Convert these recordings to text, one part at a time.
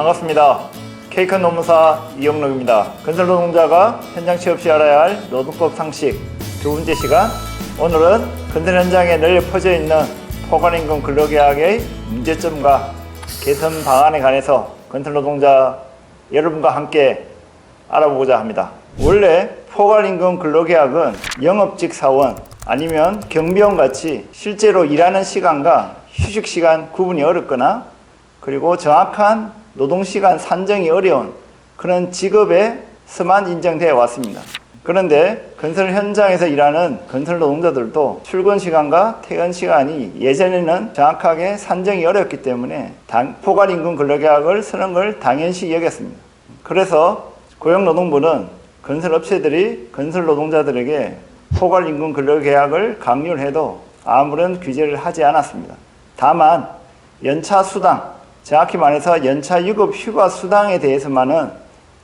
반갑습니다. 케이컨 노무사 이영록입니다. 건설 노동자가 현장 취업 시 알아야 할 노동법 상식 두 번째 시간. 오늘은 건설 현장에 널리 퍼져 있는 포괄임금 근로계약의 문제점과 개선 방안에 관해서 건설 노동자 여러분과 함께 알아보고자 합니다. 원래 포괄임금 근로계약은 영업직 사원 아니면 경비원 같이 실제로 일하는 시간과 휴식 시간 구분이 어렵거나 그리고 정확한 노동시간 산정이 어려운 그런 직업에서만 인정되어 왔습니다. 그런데 건설 현장에서 일하는 건설 노동자들도 출근 시간과 퇴근 시간이 예전에는 정확하게 산정이 어렵기 때문에 포괄임금 근로계약을 쓰는 걸 당연시 여겼습니다. 그래서 고용노동부는 건설업체들이 건설 노동자들에게 포괄임금 근로계약을 강요를 해도 아무런 규제를 하지 않았습니다. 다만 연차수당, 정확히 말해서 연차유급 휴가수당에 대해서만은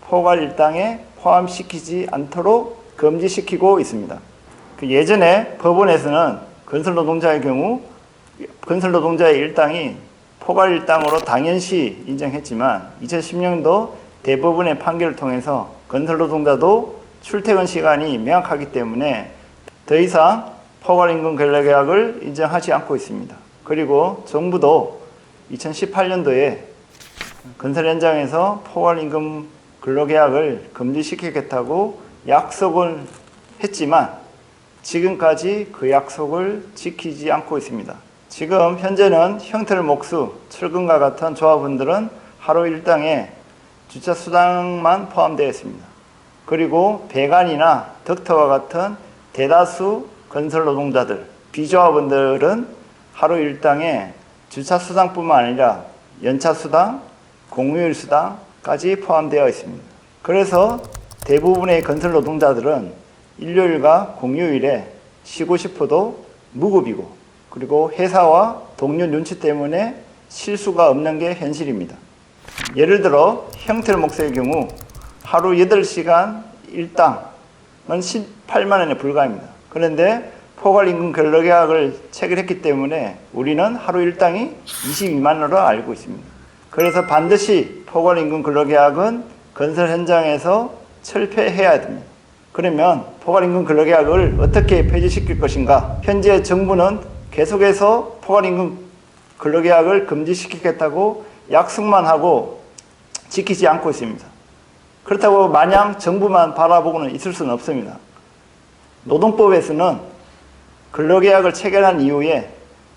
포괄일당에 포함시키지 않도록 금지시키고 있습니다. 예전에 법원에서는 건설노동자의 경우 건설노동자의 일당이 포괄일당으로 당연시 인정했지만 2010년도 대법원의 판결을 통해서 건설노동자도 출퇴근 시간이 명확하기 때문에 더 이상 포괄임금 근로계약을 인정하지 않고 있습니다. 그리고 정부도 2018년도에 건설 현장에서 포괄임금 근로계약을 금지시키겠다고 약속을 했지만 지금까지 그 약속을 지키지 않고 있습니다. 지금 현재는 형틀 목수, 철근과 같은 조합원들은 하루 일당에 주차수당만 포함되어 있습니다. 그리고 배관이나 덕터와 같은 대다수 건설 노동자들, 비조합원들은 하루 일당에 주차수당뿐만 아니라 연차수당, 공휴일수당까지 포함되어 있습니다. 그래서 대부분의 건설 노동자들은 일요일과 공휴일에 쉬고 싶어도 무급이고 그리고 회사와 동료 눈치 때문에 쉴 수가 없는 게 현실입니다. 예를 들어 형틀 목수의 경우 하루 8시간 일당은 18만 원에 불과합니다. 그런데 포괄임금 근로계약을 체결했기 때문에 우리는 하루 일당이 22만 원으로 알고 있습니다. 그래서 반드시 포괄임금 근로계약은 건설 현장에서 철폐해야 됩니다. 그러면 포괄임금 근로계약을 어떻게 폐지시킬 것인가? 현재 정부는 계속해서 포괄임금 근로계약을 금지시키겠다고 약속만 하고 지키지 않고 있습니다. 그렇다고 마냥 정부만 바라보고는 있을 수는 없습니다. 노동법에서는 근로계약을 체결한 이후에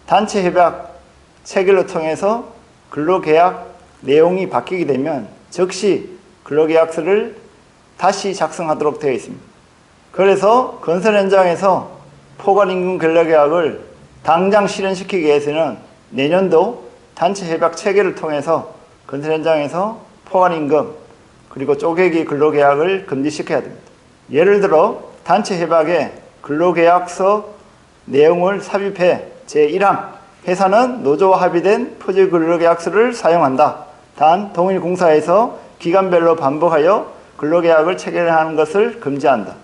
단체협약 체결을 통해서 근로계약 내용이 바뀌게 되면 즉시 근로계약서를 다시 작성하도록 되어 있습니다. 그래서 건설 현장에서 포괄임금 근로계약을 당장 실현시키기 위해서는 내년도 단체협약 체결을 통해서 건설 현장에서 포괄임금 그리고 쪼개기 근로계약을 금지시켜야 됩니다. 예를 들어 단체협약에 근로계약서 내용을 삽입해 제1항 회사는 노조와 합의된 표준 근로계약서를 사용한다. 단 동일공사에서 기간별로 반복하여 근로계약을 체결하는 것을 금지한다.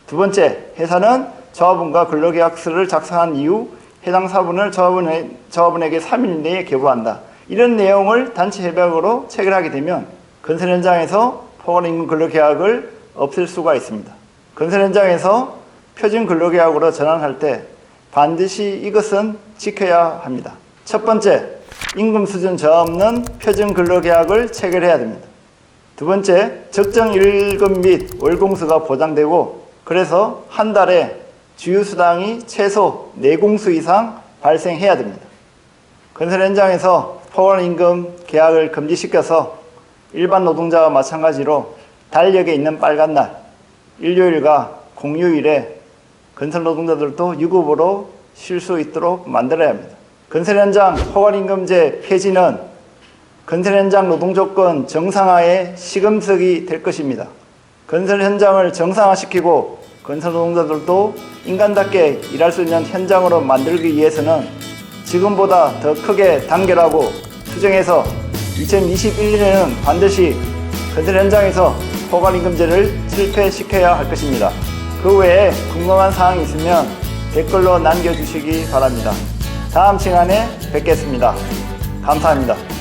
두 번째, 회사는 조합원과 근로계약서를 작성한 이후 해당 사본을 조합원에게 3일 내에 개부한다. 이런 내용을 단체협약으로 체결하게 되면 건설 현장에서 포괄임금 근로계약을 없앨 수가 있습니다. 건설 현장에서 표준 근로계약으로 전환할 때 반드시 이것은 지켜야 합니다. 첫 번째, 임금 수준 저하 없는 표준 근로계약을 체결해야 됩니다. 두 번째, 적정 일금 및 월공수가 보장되고 그래서 한 달에 주휴수당이 최소 4공수 이상 발생해야 됩니다. 건설 현장에서 포괄임금 계약을 금지시켜서 일반 노동자와 마찬가지로 달력에 있는 빨간 날, 일요일과 공휴일에 건설 노동자들도 유급으로 쉴 수 있도록 만들어야 합니다. 건설 현장 포괄임금제 폐지는 건설 현장 노동조건 정상화의 시금석이 될 것입니다. 건설 현장을 정상화시키고 건설 노동자들도 인간답게 일할 수 있는 현장으로 만들기 위해서는 지금보다 더 크게 단결하고 투쟁해서 2021년에는 반드시 건설 현장에서 포괄임금제를 실패시켜야 할 것입니다. 그 외에 궁금한 사항이 있으면 댓글로 남겨주시기 바랍니다. 다음 시간에 뵙겠습니다. 감사합니다.